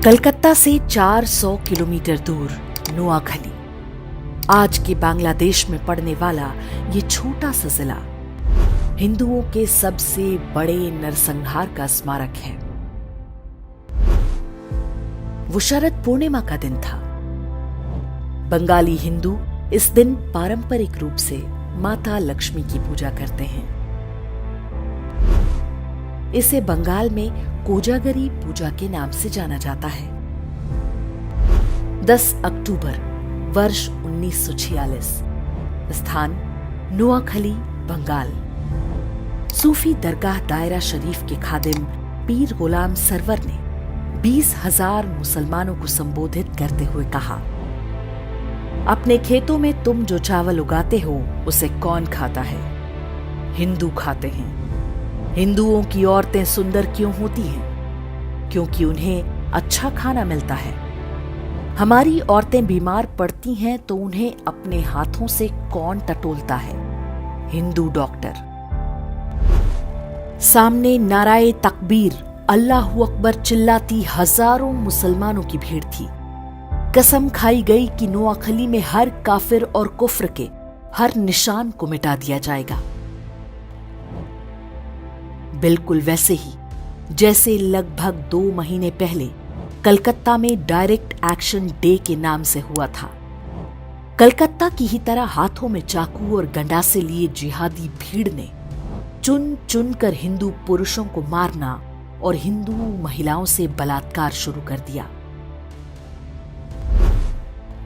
कलकत्ता से 400 किलोमीटर दूर नोआखली, आज के बांग्लादेश में पड़ने वाला ये छोटा सा जिला हिंदुओं के सबसे बड़े नरसंहार का स्मारक है। वो शरद पूर्णिमा का दिन था। बंगाली हिंदू इस दिन पारंपरिक रूप से माता लक्ष्मी की पूजा करते हैं। इसे बंगाल में कोजागरी पूजा के नाम से जाना जाता है। 10 अक्टूबर वर्ष 1946, स्थान नोआखली, बंगाल। सूफी दरगाह दायरा शरीफ के खादिम पीर गुलाम सरवर ने 20,000 मुसलमानों को संबोधित करते हुए कहा, अपने खेतों में तुम जो चावल उगाते हो उसे कौन खाता है? हिंदू खाते हैं। हिंदुओं की औरतें सुंदर क्यों होती हैं? क्योंकि उन्हें अच्छा खाना मिलता है। हमारी औरतें बीमार पड़ती हैं तो उन्हें अपने हाथों से कौन टटोलता है? हिंदू डॉक्टर। सामने नाराए तकबीर, अल्लाहू अकबर चिल्लाती हजारों मुसलमानों की भीड़ थी। कसम खाई गई कि नोआखली में हर काफिर और कुफ्र के हर निशान को मिटा दिया जाएगा। बिल्कुल वैसे ही जैसे लगभग 2 महीने पहले कलकत्ता में डायरेक्ट एक्शन डे के नाम से हुआ था। कलकत्ता की ही तरह हाथों में चाकू और गंडासे लिए जिहादी भीड़ ने चुन चुन कर हिंदू पुरुषों को मारना और हिंदू महिलाओं से बलात्कार शुरू कर दिया।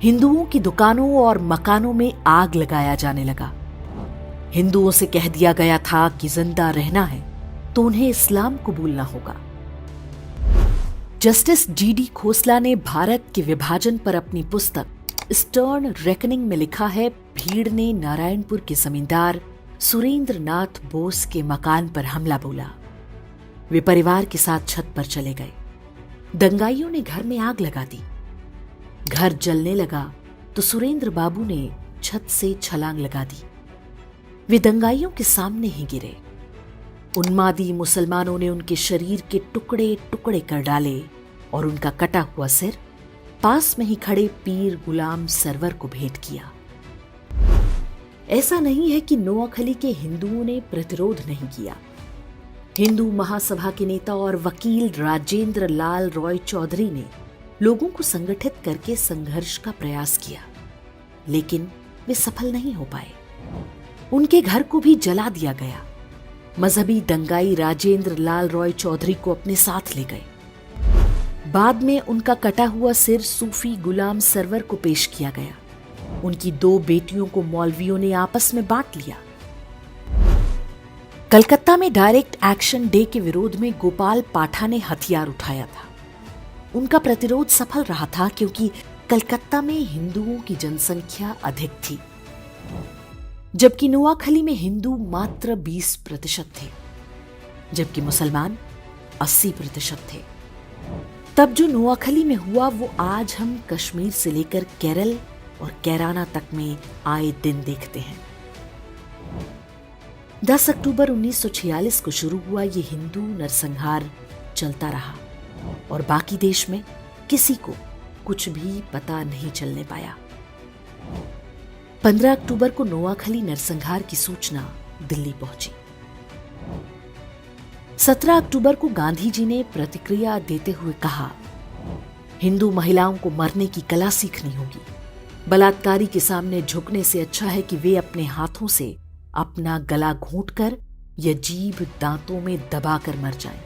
हिंदुओं की दुकानों और मकानों में आग लगाया जाने लगा। हिंदुओं से कह दिया गया था कि जिंदा रहना है तो उन्हें इस्लाम कबूलना होगा। जस्टिस जीडी खोसला ने भारत के विभाजन पर अपनी पुस्तक स्टर्न रेकनिंग में लिखा है, भीड़ ने नारायणपुर के जमींदार सुरेंद्र नाथ बोस के मकान पर हमला बोला। वे परिवार के साथ छत पर चले गए। दंगाइयों ने घर में आग लगा दी। घर जलने लगा तो सुरेंद्र बाबू ने छत से छलांग लगा दी। वे दंगाइयों के सामने ही गिरे। उन्मादी मुसलमानों ने उनके शरीर के टुकड़े टुकड़े कर डाले और उनका कटा हुआ सिर पास में ही खड़े पीर गुलाम सरवर को भेंट किया। ऐसा नहीं है कि नोआखली के हिंदुओं ने प्रतिरोध नहीं किया। हिंदू महासभा के नेता और वकील राजेंद्र लाल रॉय चौधरी ने लोगों को संगठित करके संघर्ष का प्रयास किया, लेकिन वे सफल नहीं हो पाए। उनके घर को भी जला दिया गया। मजहबी दंगाई राजेंद्र लाल रॉय चौधरी को अपने साथ ले गए। बाद में उनका कटा हुआ सिर सूफी गुलाम सरवर को पेश किया गया। उनकी 2 बेटियों को मौलवियों ने आपस में बांट लिया। कलकत्ता में डायरेक्ट एक्शन डे के विरोध में गोपाल पाठा ने हथियार उठाया था। उनका प्रतिरोध सफल रहा था क्योंकि कलकत्ता में हिंदुओं की जनसंख्या अधिक थी, जबकि नोआखली में हिंदू मात्र 20% थे, जबकि मुसलमान 80% थे। तब जो नोआखली में हुआ वो आज हम कश्मीर से लेकर केरल और कैराना तक में आए दिन देखते हैं। 10 अक्टूबर 1946 को शुरू हुआ ये हिंदू नरसंहार चलता रहा और बाकी देश में किसी को कुछ भी पता नहीं चलने पाया। 15 अक्टूबर को नोआखली नरसंहार की सूचना दिल्ली पहुंची। 17 अक्टूबर को गांधी जी ने प्रतिक्रिया देते हुए कहा, हिंदू महिलाओं को मरने की कला सीखनी होगी। बलात्कारी के सामने झुकने से अच्छा है कि वे अपने हाथों से अपना गला घोंटकर या जीभ दांतों में दबाकर मर जाएं।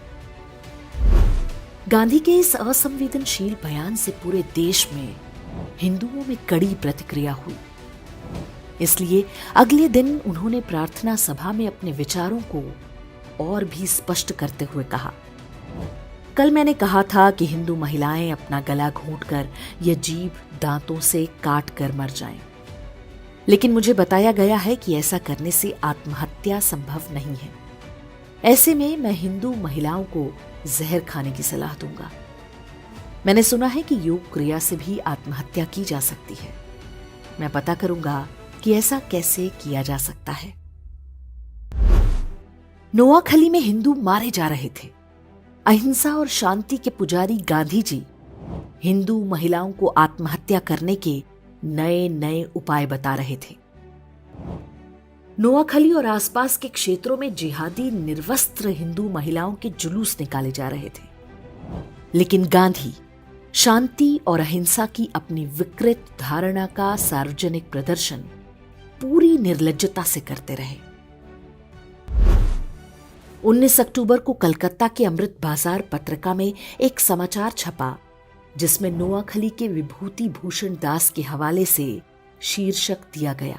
गांधी के इस असंवेदनशील बयान से पूरे देश में हिंदुओं में कड़ी प्रतिक्रिया हुई। इसलिए अगले दिन उन्होंने प्रार्थना सभा में अपने विचारों को और भी स्पष्ट करते हुए कहा, कल मैंने कहा था कि हिंदू महिलाएं अपना गला घोंटकर या जीभ दांतों से काट कर मर जाएं, लेकिन मुझे बताया गया है कि ऐसा करने से आत्महत्या संभव नहीं है। ऐसे में मैं हिंदू महिलाओं को जहर खाने की सलाह दूंगा। मैंने सुना है कि योग क्रिया से भी आत्महत्या की जा सकती है। मैं पता करूंगा कि ऐसा कैसे किया जा सकता है। नोआखली में हिंदू मारे जा रहे थे। अहिंसा और शांति के पुजारी गांधी जी हिंदू महिलाओं को आत्महत्या करने के नए नए उपाय बता रहे थे। नोआखली और आसपास के क्षेत्रों में जिहादी निर्वस्त्र हिंदू महिलाओं के जुलूस निकाले जा रहे थे, लेकिन गांधी शांति और अहिंसा की अपनी विकृत धारणा का सार्वजनिक प्रदर्शन पूरी निर्लज्जता से करते रहे। 19 अक्टूबर को कलकत्ता के अमृत बाजार पत्रिका में एक समाचार छपा जिसमें नोआखली के विभूति भूषण दास के हवाले से शीर्षक दिया गया,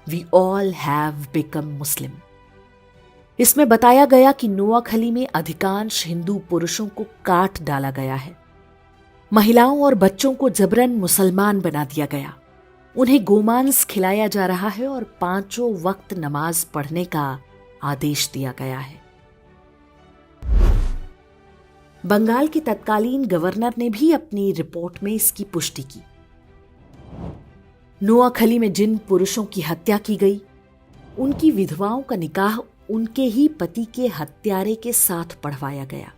वी ऑल हैव बिकम मुस्लिम। इसमें बताया गया कि नोआखली में अधिकांश हिंदू पुरुषों को काट डाला गया है, महिलाओं और बच्चों को जबरन मुसलमान बना दिया गया, उन्हें गोमांस खिलाया जा रहा है और 5 वक्त नमाज पढ़ने का आदेश दिया गया है। बंगाल के तत्कालीन गवर्नर ने भी अपनी रिपोर्ट में इसकी पुष्टि की। नोआखली में जिन पुरुषों की हत्या की गई, उनकी विधवाओं का निकाह उनके ही पति के हत्यारे के साथ पढ़वाया गया।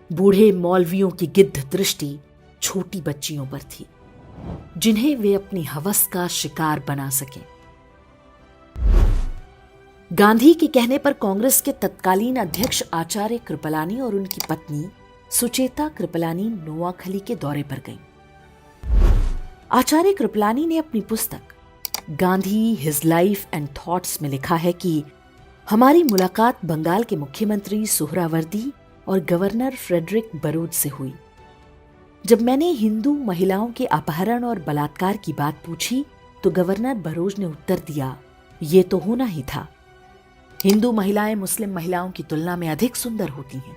बूढ़े मौलवियों की गिद्ध दृष्टि छोटी बच्चियों पर थी, जिन्हें वे अपनी हवस का शिकार बना सकें। गांधी के कहने पर कांग्रेस के तत्कालीन अध्यक्ष आचार्य कृपलानी और उनकी पत्नी सुचेता कृपलानी नोआखली के दौरे पर गईं। आचार्य कृपलानी ने अपनी पुस्तक Gandhi his life and thoughts में लिखा है कि हमारी मुलाकात बंगाल के मुख्यमंत्री सुहरावर्दी और गवर्नर फ्रेडरिक बरूच से हुई। जब मैंने हिंदू महिलाओं के अपहरण और बलात्कार की बात पूछी तो गवर्नर बरूच ने उत्तर दिया, ये तो होना ही था। हिंदू महिलाएं मुस्लिम महिलाओं की तुलना में अधिक सुंदर होती हैं।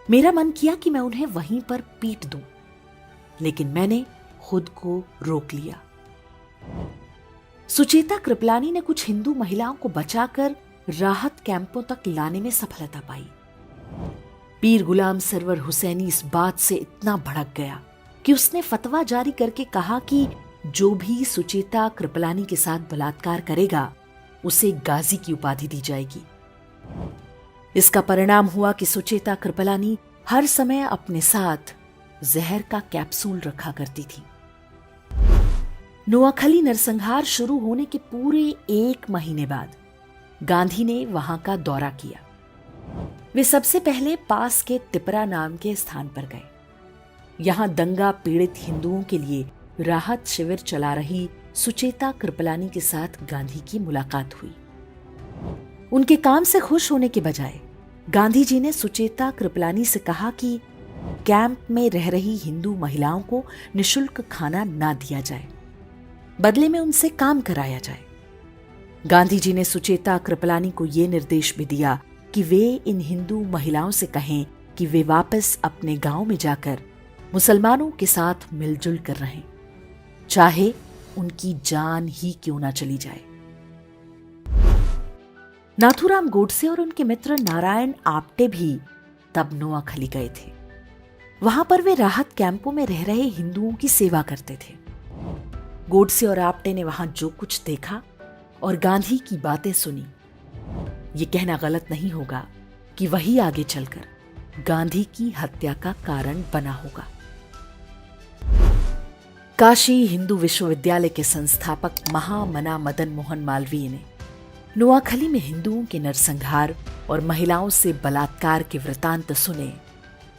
मेरा मन किया कि मैं उन्हें वहीं पर पीट दूं, लेकिन मैंने खुद को रोक लिया। सुचेता कृपलानी ने कुछ हिंदू महिलाओं को बचाकर राहत कैंपों तक लाने में सफलता पाई। पीर गुलाम सरवर हुसैनी इस बात से इतना भड़क गया कि उसने फतवा जारी करके कहा कि जो भी सुचेता कृपलानी के साथ बलात्कार करेगा उसे गाजी की उपाधि दी जाएगी। इसका परिणाम हुआ कि सुचेता कृपलानी हर समय अपने साथ जहर का कैप्सूल रखा करती थी। नोआखली नरसंहार शुरू होने के पूरे 1 महीने बाद गांधी ने वहां का दौरा किया। वे सबसे पहले पास के तिपरा नाम के स्थान पर गए। यहां दंगा पीड़ित हिंदुओं के लिए राहत शिविर चला रही सुचेता कृपलानी के साथ गांधी की मुलाकात हुई। उनके काम से खुश होने के बजाय गांधी जी ने सुचेता कृपलानी से कहा कि कैंप में रह रही हिंदू महिलाओं को निशुल्क खाना ना दिया जाए, बदले में उनसे काम कराया जाए। गांधी जी ने सुचेता कृपलानी को यह निर्देश भी दिया कि वे इन हिंदू महिलाओं से कहें कि वे वापस अपने गांव में जाकर मुसलमानों के साथ मिलजुल कर रहें, चाहे उनकी जान ही क्यों ना चली जाए। नाथूराम गोडसे और उनके मित्र नारायण आप्टे भी तब नोआखली गए थे। वहां पर वे राहत कैंपों में रह रहे हिंदुओं की सेवा करते थे। गोडसे और आप्टे ने वहां जो कुछ देखा और गांधी की बातें सुनी, ये कहना गलत नहीं होगा कि वही आगे चलकर गांधी की हत्या का कारण बना होगा। काशी हिंदू विश्वविद्यालय के संस्थापक महामना मदन मोहन मालवीय ने नोआखली में हिंदुओं के नरसंहार और महिलाओं से बलात्कार के वृतांत सुने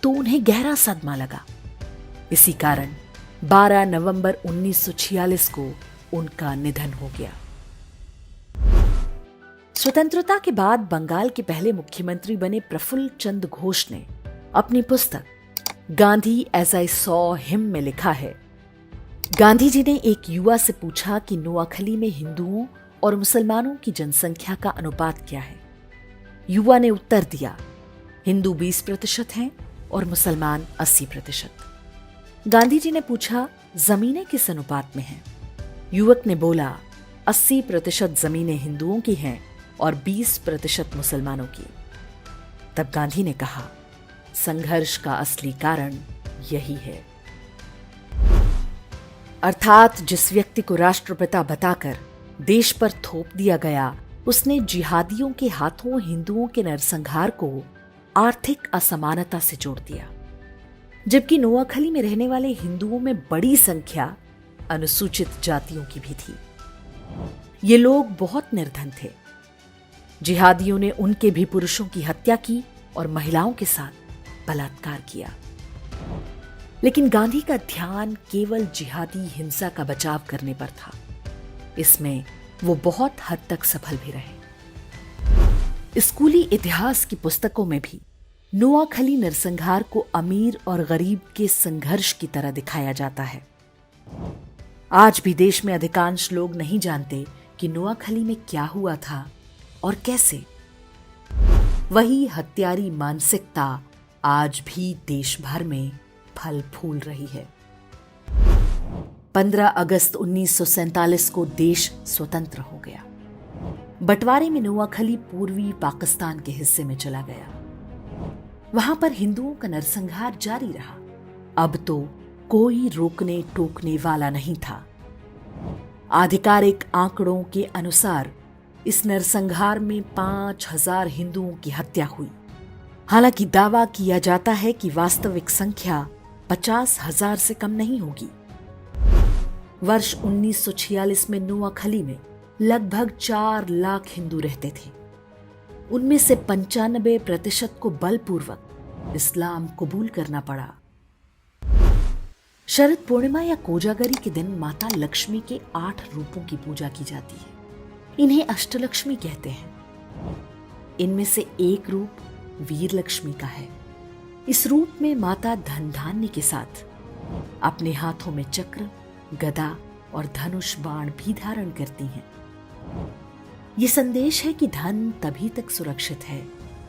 तो उन्हें गहरा सदमा लगा। इसी कारण 12 नवंबर 1946 को उनका निधन हो गया। स्वतंत्रता के बाद बंगाल के पहले मुख्यमंत्री बने प्रफुल्ल चंद्र घोष ने अपनी पुस्तक Gandhi as I saw him में लिखा है, गांधी जी ने एक युवा से पूछा कि नोआखली में हिंदुओं और मुसलमानों की जनसंख्या का अनुपात क्या है। युवा ने उत्तर दिया, हिंदू 20% हैं और मुसलमान 80%। गांधी जी ने पूछा, जमीनें किस अनुपात में हैं? युवक ने बोला, 80% जमीनें हिंदुओं की हैं और 20% मुसलमानों की। तब गांधी ने कहा, संघर्ष का असली कारण यही है। अर्थात जिस व्यक्ति को राष्ट्रपिता बताकर देश पर थोप दिया गया, उसने जिहादियों के हाथों हिंदुओं के नरसंहार को आर्थिक असमानता से जोड़ दिया। जबकि नोआखली में रहने वाले हिंदुओं में बड़ी संख्या अनुसूचित जातियों की भी थी। ये लोग बहुत निर्धन थे। जिहादियों ने उनके भी पुरुषों की हत्या की और महिलाओं के साथ बलात्कार किया। लेकिन गांधी का ध्यान केवल जिहादी हिंसा का बचाव करने पर था। इसमें वो बहुत हद तक सफल भी रहे। स्कूली इतिहास की पुस्तकों में भी नोआखली नरसंहार को अमीर और गरीब के संघर्ष की तरह दिखाया जाता है। आज भी देश में अधिकांश लोग नहीं जानते कि नोआखली में क्या हुआ था और कैसे। वही हत्यारी मानसिकता आज भी देश भर में फल फूल रही है। 15 अगस्त 1947 को देश स्वतंत्र हो गया। बंटवारे में नोआखली पूर्वी पाकिस्तान के हिस्से में चला गया। वहां पर हिंदुओं का नरसंहार जारी रहा। अब तो कोई रोकने टोकने वाला नहीं था। आधिकारिक आंकड़ों के अनुसार इस नरसंहार में 5000 हिंदुओं की हत्या हुई। हालांकि दावा किया जाता है कि वास्तविक संख्या 50,000 से कम नहीं होगी। वर्ष 1946 में नोआखली में लगभग 4 लाख हिंदू रहते थे। उनमें से 95% को बलपूर्वक इस्लाम कबूल करना पड़ा। शरद पूर्णिमा या कोजागरी के दिन माता लक्ष्मी के 8 रूपों की पूजा की जाती है। इन्हें अष्टलक्ष्मी कहते हैं। इनमें से एक रूप वीर लक्ष्मी का है। इस रूप में माता धन धान्य के साथ अपने हाथों में चक्र, गदा और धनुष बाण भी धारण करती हैं। ये संदेश है कि धन तभी तक सुरक्षित है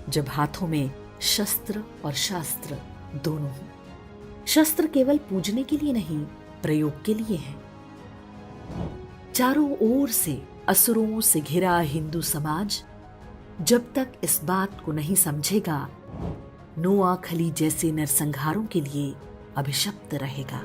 जब हाथों में शस्त्र और शास्त्र दोनों हों। शस्त्र केवल पूजने के लिए नहीं, प्रयोग के लिए है। चारों ओर से असुरों से घिरा हिंदू समाज जब तक इस बात को नहीं समझेगा, नोआखली जैसे नरसंहारों के लिए अभिशप्त रहेगा।